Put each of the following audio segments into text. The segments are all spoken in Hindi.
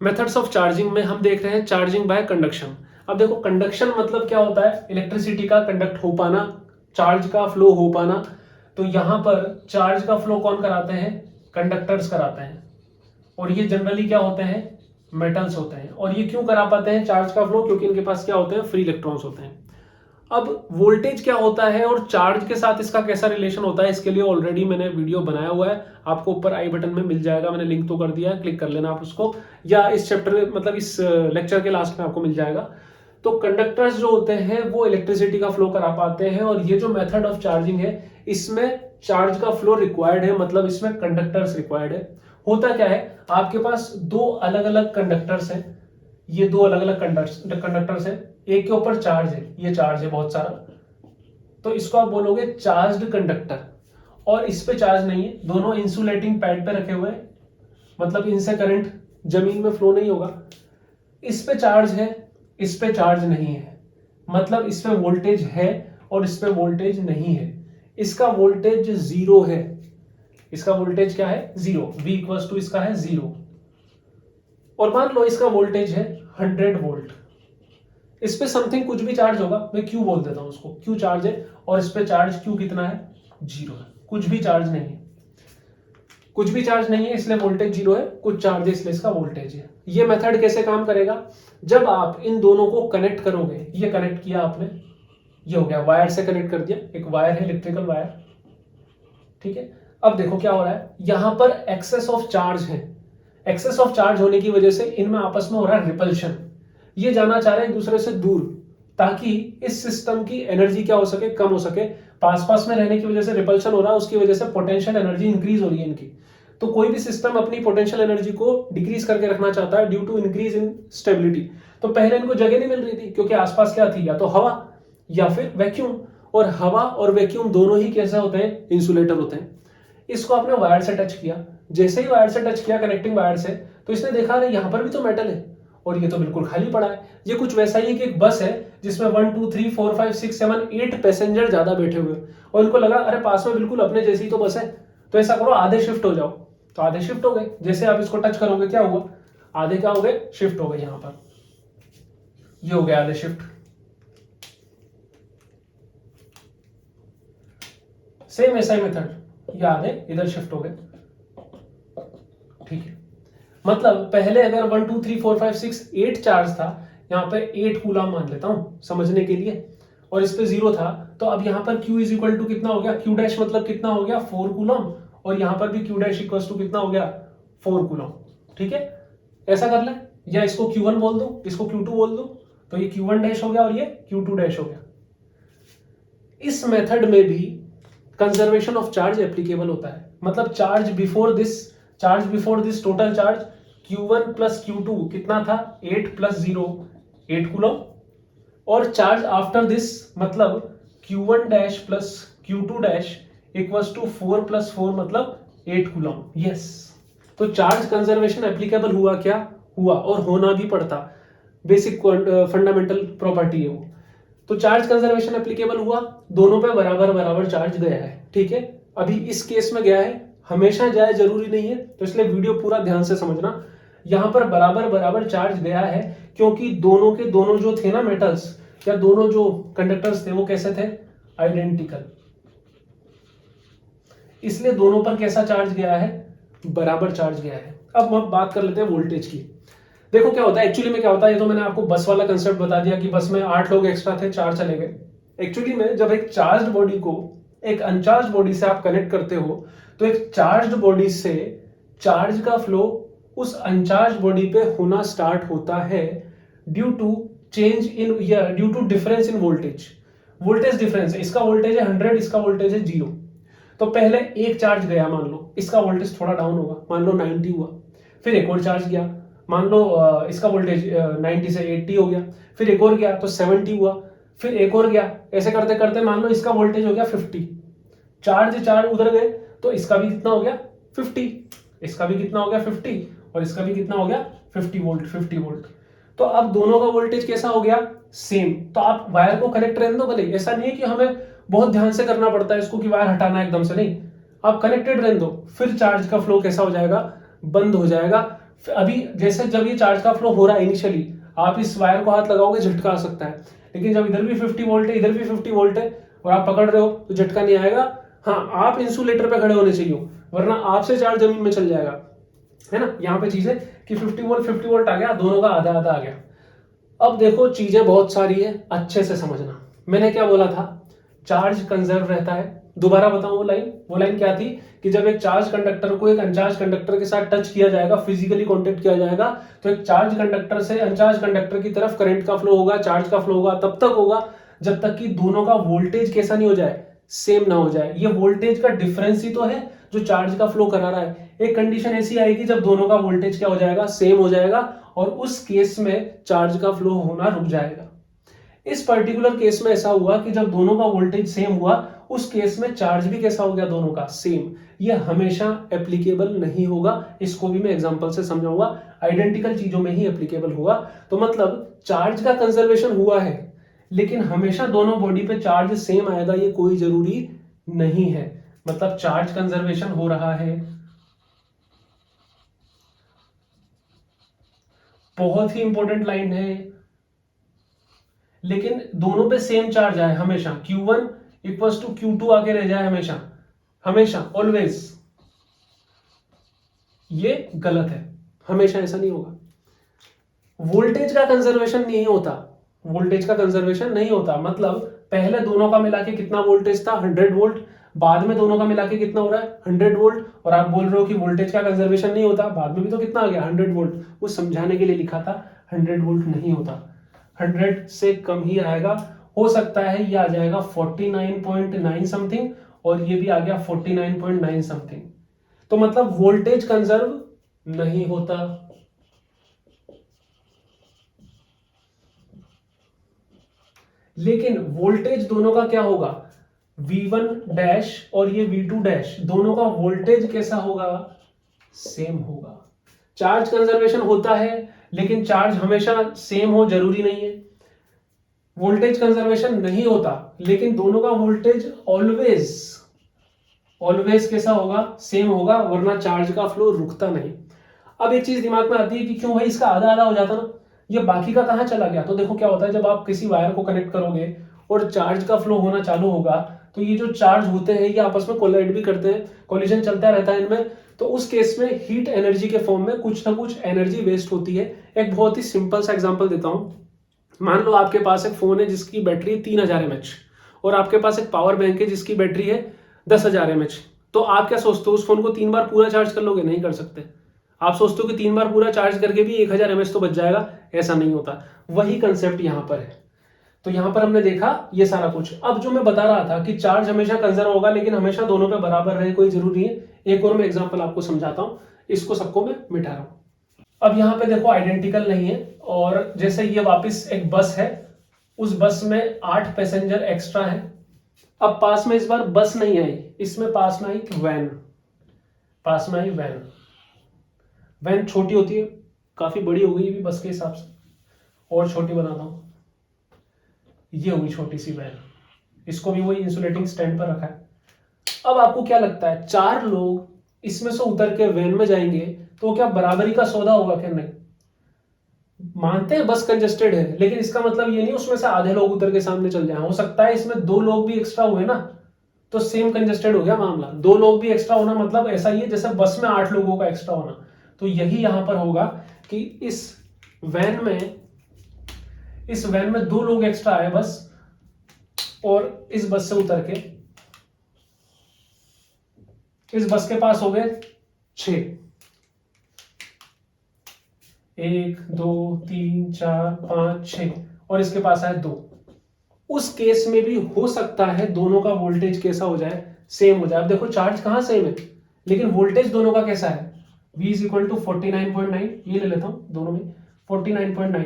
मेथड्स ऑफ चार्जिंग में हम देख रहे हैं चार्जिंग बाय कंडक्शन। अब देखो कंडक्शन मतलब क्या होता है, इलेक्ट्रिसिटी का कंडक्ट हो पाना, चार्ज का फ्लो हो पाना। तो यहां पर चार्ज का फ्लो कौन कराते हैं, कंडक्टर्स कराते हैं। और ये जनरली क्या होते हैं, मेटल्स होते हैं। और ये क्यों करा पाते हैं चार्ज का फ्लो, क्योंकि इनके पास क्या होते हैं, फ्री इलेक्ट्रॉन्स होते हैं। अब वोल्टेज क्या होता है और चार्ज के साथ इसका कैसा रिलेशन होता है, इसके लिए ऑलरेडी मैंने वीडियो बनाया हुआ है, आपको ऊपर आई बटन में मिल जाएगा, मैंने लिंक तो कर दिया है, क्लिक कर लेना आप उसको, या इस चैप्टर मतलब इस लेक्चर के लास्ट में आपको मिल जाएगा। तो कंडक्टर्स जो होते हैं वो इलेक्ट्रिसिटी का फ्लो करा पाते हैं, और ये जो मेथड ऑफ चार्जिंग है इसमें चार्ज का फ्लो रिक्वायर्ड है, मतलब इसमें कंडक्टर्स रिक्वायर्ड है। होता क्या है, आपके पास दो अलग अलग कंडक्टर्स हैं, ये दो अलग अलग कंडक्टर्स हैं, एक के ऊपर चार्ज है, ये चार्ज है बहुत सारा, तो इसको आप बोलोगे चार्ज्ड कंडक्टर। और इस पे चार्ज नहीं है, दोनों इंसुलेटिंग पैड पे रखे हुए हैं, मतलब इनसे करंट जमीन में फ्लो नहीं होगा। इस पे चार्ज है, इस पे चार्ज नहीं है, मतलब इस पे वोल्टेज है और इस पे वोल्टेज नहीं है। इसका वोल्टेज जीरो है, इसका वोल्टेज क्या है, जीरो, V इक्वल्स टू इसका है जीरो। और मान लो इसका वोल्टेज है 100 वोल्ट, इस पे समथिंग कुछ भी चार्ज होगा, मैं क्यू बोल देता हूं उसको, क्यू चार्ज है, और इस पे चार्ज क्यू कितना है, जीरो है, कुछ भी चार्ज नहीं है, कुछ भी चार्ज नहीं है इसलिए वोल्टेज जीरो है, कुछ चार्ज है इसलिए इसका वोल्टेज है। ये मेथड कैसे काम करेगा, जब आप इन दोनों को कनेक्ट करोगे, ये कनेक्ट किया आपने, ये हो गया, वायर से कनेक्ट कर दिया, एक वायर है इलेक्ट्रिकल वायर, ठीक है। अब देखो क्या हो रहा है, यहां पर एक्सेस ऑफ चार्ज है, एक्सेस ऑफ चार्ज होने की वजह से इनमें आपस में हो रहा है रिपल्शन, ये जाना चाह रहे हैं एक दूसरे से दूर, ताकि इस सिस्टम की एनर्जी क्या हो सके, कम हो सके। पास पास में रहने की वजह से रिपल्शन हो रहा है, उसकी वजह से पोटेंशियल एनर्जी इंक्रीज हो रही है इनकी। तो कोई भी सिस्टम अपनी पोटेंशियल एनर्जी को डिक्रीज करके रखना चाहता है due to increase in stability. तो पहले इनको जगह नहीं मिल रही थी, क्योंकि आसपास क्या थी, या तो हवा या फिर वैक्यूम, और हवा और वैक्यूम दोनों ही कैसे होते हैं, इंसुलेटर होते हैं। इसको आपने वायर से टच किया, जैसे ही वायर से टच किया कनेक्टिंग वायर से, तो इसने देखा अरे यहां पर भी तो मेटल है, और ये तो बिल्कुल खाली पड़ा है। ये कुछ वैसा ही है कि एक बस है जिसमें 1 2 3 4 5 6 7 8 पैसेंजर ज्यादा बैठे हुए, और इनको लगा अरे पास में बिल्कुल अपने जैसी तो बस है, तो ऐसा करो आधे शिफ्ट हो जाओ। तो आधे शिफ्ट हो गए, जैसे आप इसको टच करोगे क्या हुआ, आधे क्या हो गए, शिफ्ट हो गए, यहां पर ये हो गया आधे शिफ्ट। सेम ऐसा ही मेथड, ये आधे इधर शिफ्ट हो गए, ठीक है। मतलब पहले अगर 1 2 3 4 5 6 8 चार्ज था, यहाँ पे 8 कूलम मान लेता हूं समझने के लिए, और इस पे जीरो था, तो अब यहाँ पर Q इज इक्वल टू कितना हो गया, Q डैश मतलब कितना हो गया, 4 कूलम, और यहाँ पर भी Q डैश इक्वल टू कितना हो गया, 4 कूलम, ठीक है। ऐसा कर ले, या इसको Q1 बोल दो, इसको Q2 बोल दो, तो ये Q1 डैश हो गया और ये Q2 डैश हो गया। इस मेथड में भी कंजर्वेशन ऑफ चार्ज एप्लीकेबल होता है, मतलब charge before this total charge Q1 plus Q2 कितना था, 8 प्लस 0 8 कूलम, और चार्ज आफ्टर दिस मतलब Q1 dash plus Q2 dash equals to 4 plus 4 मतलब 8 कूलम। यस, तो चार्ज कंजर्वेशन एप्लीकेबल हुआ, क्या हुआ, और होना भी पड़ता, बेसिक फंडामेंटल प्रॉपर्टी है वो। तो चार्ज कंजर्वेशन एप्लीकेबल हुआ, दोनों पे बराबर बराबर चार्ज गया है, ठीक है। अभी इस केस में गया है, हमेशा जाए जरूरी नहीं है, तो इसलिए वीडियो पूरा ध्यान से समझना। यहां पर बराबर बराबर चार्ज गया है, क्योंकि दोनों के दोनों जो थे ना मेटल्स, या दोनों जो कंडक्टर्स थे वो कैसे थे, आइडेंटिकल, इसलिए दोनों पर कैसा चार्ज गया है, बराबर चार्ज गया है। अब हम बात कर लेते हैं वोल्टेज की। देखो क्या होता है एक्चुअली में, क्या होता है, ये तो मैंने आपको बस वाला कंसेप्ट बता दिया कि बस में 8 लोग एक्स्ट्रा थे, 4 चले गए। एक्चुअली में जब एक चार्ज बॉडी को एक अनचार्ज बॉडी से आप कनेक्ट करते हो, तो एक चार्ज बॉडी से चार्ज का फ्लो उस अनचार्ज बॉडी पे होना स्टार्ट होता है ड्यू टू चेंज इन, या due to difference in voltage. Voltage difference, इसका वोल्टेज है 100, इसका वोल्टेज है 0। तो पहले एक चार्ज गया, मान लो इसका वोल्टेज थोड़ा डाउन होगा, मान लो 90 हुआ, फिर एक और चार्ज गया, मान लो इसका वोल्टेज 90 से 80 हो गया, फिर एक और गया तो 70 हुआ, फिर एक और गया, ऐसे करते करते मान लो इसका वोल्टेज हो गया 50, चार्ज उधर गए, तो इसका भी कितना हो गया 50, इसका भी कितना हो गया 50, और इसका भी कितना हो गया 50 वोल्ट। तो अब दोनों का वोल्टेज कैसा हो गया, सेम। तो आप वायर को कनेक्ट रहने दो, भले ऐसा नहीं है कि हमें बहुत ध्यान से करना पड़ता है इसको कि वायर हटाना एकदम से, नहीं, आप कनेक्टेड रहने दो, फिर चार्ज का फ्लो कैसा हो जाएगा, बंद हो जाएगा, अभी जैसे जब ये चार्ज का फ्लो हो रहा है इनिशियली, आप इस वायर को हाथ लगाओगे झटका आ सकता है, लेकिन जब इधर भी 50 वोल्ट है, इधर भी 50 वोल्ट है और आप पकड़ रहे हो तो झटका नहीं आएगा। हाँ, आप इंसुलेटर पे खड़े होने चाहिए, वरना आपसे चार्ज जमीन में चल जाएगा, है ना। यहाँ पे चीज है कि 50 वोल्ट आ गया, दोनों का आधा आधा आ गया। अब देखो चीजें बहुत सारी है, अच्छे से समझना। मैंने क्या बोला था, चार्ज कंजर्व रहता है। दोबारा बताऊं वो लाइन क्या थी कि जब एक चार्ज कंडक्टर को एक अनचार्ज कंडक्टर के साथ टच किया जाएगा, फिजिकली कांटेक्ट किया जाएगा, तो एक चार्ज कंडक्टर से अनचार्ज कंडक्टर की तरफ करंट का फ्लो होगा, चार्ज का फ्लो होगा, तब तक होगा जब तक कि दोनों का वोल्टेज कैसा नहीं हो जाए, सेम ना हो जाए। ये वोल्टेज का डिफरेंस ही तो है जो चार्ज का फ्लो करा रहा है। एक कंडीशन ऐसी आएगी जब दोनों का वोल्टेज क्या हो जाएगा, सेम हो जाएगा, और उस केस में चार्ज का फ्लो होना रुक जाएगा। इस पर्टिकुलर केस में ऐसा हुआ कि जब दोनों का वोल्टेज सेम हुआ, उस केस में चार्ज भी कैसा हो गया, दोनों का सेम। ये हमेशा एप्लीकेबल नहीं होगा, इसको भी मैं एग्जांपल से समझाऊंगा। आइडेंटिकल चीजों में ही एप्लीकेबल होगा। तो मतलब चार्ज का कंजर्वेशन हुआ है, लेकिन हमेशा दोनों बॉडी पे चार्ज सेम आएगा ये कोई जरूरी नहीं है। मतलब चार्ज कंजर्वेशन हो रहा है, बहुत ही इंपॉर्टेंट लाइन है, लेकिन दोनों पे सेम चार्ज आए हमेशा, Q1 इक्वल्स टू Q2 आके रह जाए हमेशा, हमेशा ऑलवेज, ये गलत है। हमेशा ऐसा नहीं होगा। वोल्टेज का कंजर्वेशन नहीं होता, वोल्टेज का कंजर्वेशन नहीं होता। मतलब पहले दोनों का मिला के कितना वोल्टेज था, 100 वोल्ट, बाद में दोनों का मिला के कितना हो रहा है, 100 वोल्ट, और आप बोल रहे हो कि वोल्टेज का कंजर्वेशन नहीं होता, बाद में भी तो कितना आ गया, 100 वोल्ट। वो समझाने के लिए लिखा था, 100 वोल्ट नहीं होता, 100 से कम ही आएगा। हो सकता है ये आ जाएगा 49.9 समथिंग, और ये भी आ गया 49.9 समथिंग। तो मतलब वोल्टेज कंजर्व नहीं होता। लेकिन वोल्टेज दोनों का क्या होगा, V1 डैश और ये V2 डैश, दोनों का वोल्टेज कैसा होगा, सेम होगा। चार्ज कंजर्वेशन होता है, लेकिन चार्ज हमेशा सेम हो जरूरी नहीं है। वोल्टेज कंजर्वेशन नहीं होता, लेकिन दोनों का वोल्टेज ऑलवेज ऑलवेज कैसा होगा, सेम होगा, वरना चार्ज का फ्लो रुकता नहीं। अब एक चीज दिमाग में आती है कि क्यों भाई इसका आधा आधा हो जाता ना, ये बाकी का कहां चला गया। तो देखो क्या होता है, जब आप किसी वायर को कनेक्ट करोगे और चार्ज का फ्लो होना चालू होगा, तो ये जो चार्ज होते हैं ये आपस में कोलाइड भी करते हैं, कोलिजन चलता रहता है इनमें। तो उस केस में हीट एनर्जी के फॉर्म में कुछ ना कुछ एनर्जी वेस्ट होती है। एक बहुत ही सिंपल सा एग्जांपल देता हूं। मान लो आपके पास एक फोन है जिसकी बैटरी 3000 mAh, और आपके पास एक पावर बैंक है जिसकी बैटरी है 10,000 mAh। तो आप क्या सोचते हो, उस फोन को 3 बार पूरा चार्ज कर लोगे, नहीं कर सकते। आप सोचते हो कि 3 बार पूरा चार्ज करके भी 1000 mAh तो बच जाएगा, ऐसा नहीं होता। वही कंसेप्ट यहां पर है। तो यहां पर हमने देखा ये सारा कुछ। अब जो मैं बता रहा था कि चार्ज हमेशा कंजर्व होगा, लेकिन हमेशा दोनों पे बराबर रहे कोई जरूरी है। एक और मैं एग्जांपल आपको समझाता हूं, इसको सबको मैं मिटा रहा हूं। अब यहां पे देखो आइडेंटिकल नहीं है, और जैसे ये वापस एक बस है, उस बस में 8 पैसेंजर एक्स्ट्रा है। अब पास में इस बार बस नहीं आई, इसमें पास में आई वैन, पास में आई वैन। वैन छोटी होती है, काफी बड़ी हो गई भी बस के हिसाब से, और छोटी बनाता हूं, ये हुई छोटी सी वैन। इसको भी वही इंसुलेटिंग स्टैंड पर रखा है। अब आपको क्या लगता है, 4 लोग इसमें से उतर के वैन में जाएंगे तो क्या बराबरी का सौदा होगा क्या? नहीं। मानते हैं बस कंजेस्टेड है, लेकिन इसका मतलब ये नहीं उसमें से आधे लोग उतर के सामने चल जाए। हो सकता है इसमें 2 लोग भी एक्स्ट्रा हुए ना, तो सेम कंजेस्टेड हो गया मामला। 2 लोग भी एक्स्ट्रा होना मतलब ऐसा ही है जैसे बस में 8 लोगों का एक्स्ट्रा होना। तो यही यहां पर होगा कि इस वैन में 2 लोग एक्स्ट्रा आए बस, और इस बस से उतर के इस बस के पास हो गए 6, 1 2 3 4 5 6, और इसके पास है 2। उस केस में भी हो सकता है दोनों का वोल्टेज कैसा हो जाए, सेम हो जाए। अब देखो चार्ज कहां सेम है, लेकिन वोल्टेज दोनों का कैसा है, V इज इक्वल टू 49.9, ये ले लेता हूं दोनों में 49.9।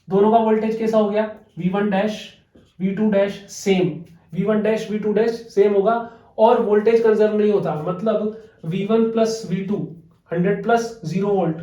दोनों का वोल्टेज कैसा हो गया, V1 dash V2 dash same, V1 dash V2 dash same होगा, और वोल्टेज कंजर्व नहीं होता। मतलब V1 plus V2 100 plus 0 volt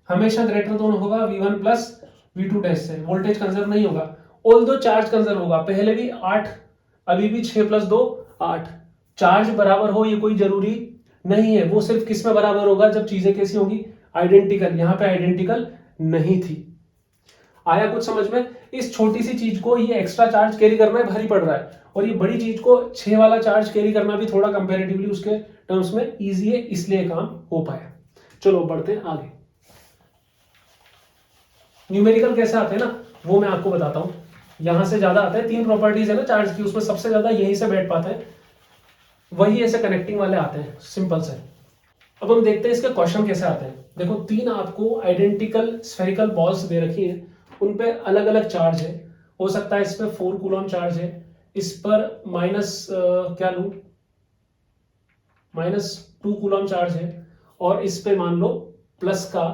हमेशा ग्रेटर दोनों होगा V1 प्लस V2 डैश से, वोल्टेज कंजर्व नहीं होगा। ऑल्दो चार्ज कंजर्व होगा, पहले भी 8, अभी भी 6 प्लस 2 8। चार्ज बराबर हो ये कोई जरूरी नहीं है, वो सिर्फ किस में बराबर होगा, जब चीजें कैसी होंगी, आइडेंटिकल, यहाँ पे आइडेंटिकल नहीं थी। आया कुछ समझ में? इस छोटी सी चीज को ये एक्स्ट्रा चार्ज कैरी करना भारी पड़ रहा है, और ये बड़ी चीज को 6 वाला चार्ज कैरी करना भी थोड़ा कंपैरेटिवली उसके टर्म्स में इजी है, इसलिए काम हो पाया। चलो बढ़ते हैं आगे। न्यूमेरिकल कैसे आते हैं ना, वो मैं आपको बताता हूं। यहां से ज्यादा आता है, 3 प्रॉपर्टीज है ना चार्ज की, उसमें सबसे ज्यादा यहीं से बैठ पाते हैं, वही ऐसे कनेक्टिंग वाले आते हैं, सिंपल से। अब हम देखते हैं इसके क्वेश्चन कैसे आते हैं। देखो 3 आपको आइडेंटिकल स्फेरिकल बॉल्स दे रखी है, उन पे अलग अलग चार्ज है। हो सकता है इस पे 4 कूलम चार्ज है, इस पर क्या लूं, -2 कूलम चार्ज है, और इस पे मान लो प्लस का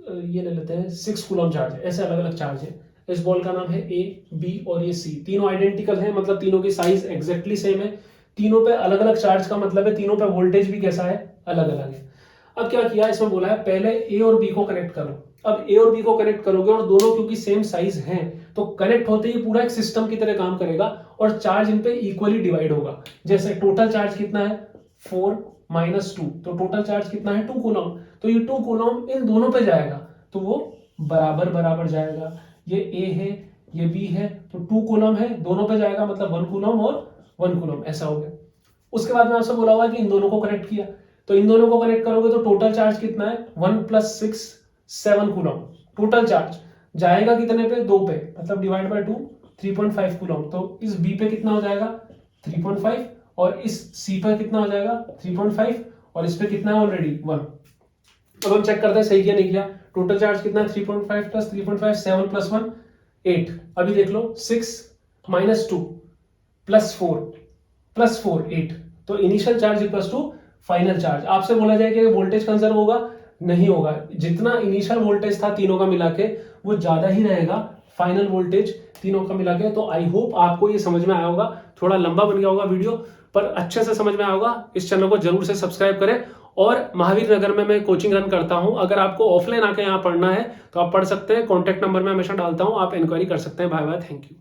ये ले लेते हैं 6 कूलम चार्ज है। ऐसे अलग अलग चार्ज है। इस बॉल का नाम है ए, बी और ये सी। तीनों आइडेंटिकल है, मतलब तीनों की साइज एग्जैक्टली सेम है। तीनों पे अलग अलग चार्ज का मतलब है तीनों पे वोल्टेज भी कैसा है, अलग अलग है। अब क्या किया, इसमें बोला है पहले ए और बी को कनेक्ट करो। अब ए और बी को कनेक्ट करोगे और दोनों क्योंकि सेम साइज हैं, तो कनेक्ट होते ही पूरा एक सिस्टम की तरह काम करेगा और चार्ज इन पे इक्वली डिवाइड होगा। जैसे टोटल चार्ज कितना है 4 - 2, तो टोटल चार्ज कितना है 2 कूलम, तो ये 2 कूलम इन दोनों पे जाएगा, तो वो बराबर बराबर जाएगा। ये ए है, ये बी है, तो 2 कूलम है, दोनों पे जाएगा, मतलब 1 कूलम और 1 कूलम, ऐसा हो गया। उसके बाद में आपसे बोला हुआ कि इन दोनों को कनेक्ट किया, तो इन दोनों को कनेक्ट करोगे तो टोटल चार्ज कितना है 1 + 6 7 कूलम। टोटल चार्ज जाएगा कितने पे, 2 पे, मतलब डिवाइड बाय 2 3.5 कूलम। तो इस बी पे कितना हो जाएगा 3.5, और इस सी पे कितना हो जाएगा 3.5, और इस पे कितना है ऑलरेडी 1। अब हम चेक करते हैं सही किया नहीं किया। टोटल चार्ज कितना है 3.5 + 3.5 7 + 1 8। अभी देख लो 6 - 2 + 4 8, तो initial charge equal to final charge. आपसे बोला जाए कि वोल्टेज कंजर्व होगा, नहीं होगा। जितना इनिशियल वोल्टेज था तीनों का मिला के, वो ज्यादा ही रहेगा फाइनल वोल्टेज तीनों का मिला के। तो आई होप आपको ये समझ में आया होगा। थोड़ा लंबा बन गया होगा वीडियो, पर अच्छे से समझ में आया होगा। इस चैनल को जरूर से सब्सक्राइब करें। और महावीर नगर में मैं कोचिंग रन करता हूं, अगर आपको ऑफलाइन आके यहाँ पढ़ना है तो आप पढ़ सकते हैं। कॉन्टैक्ट नंबर में हमेशा डालता हूं, आप इंक्वायरी कर सकते हैं। Bye bye, thank you.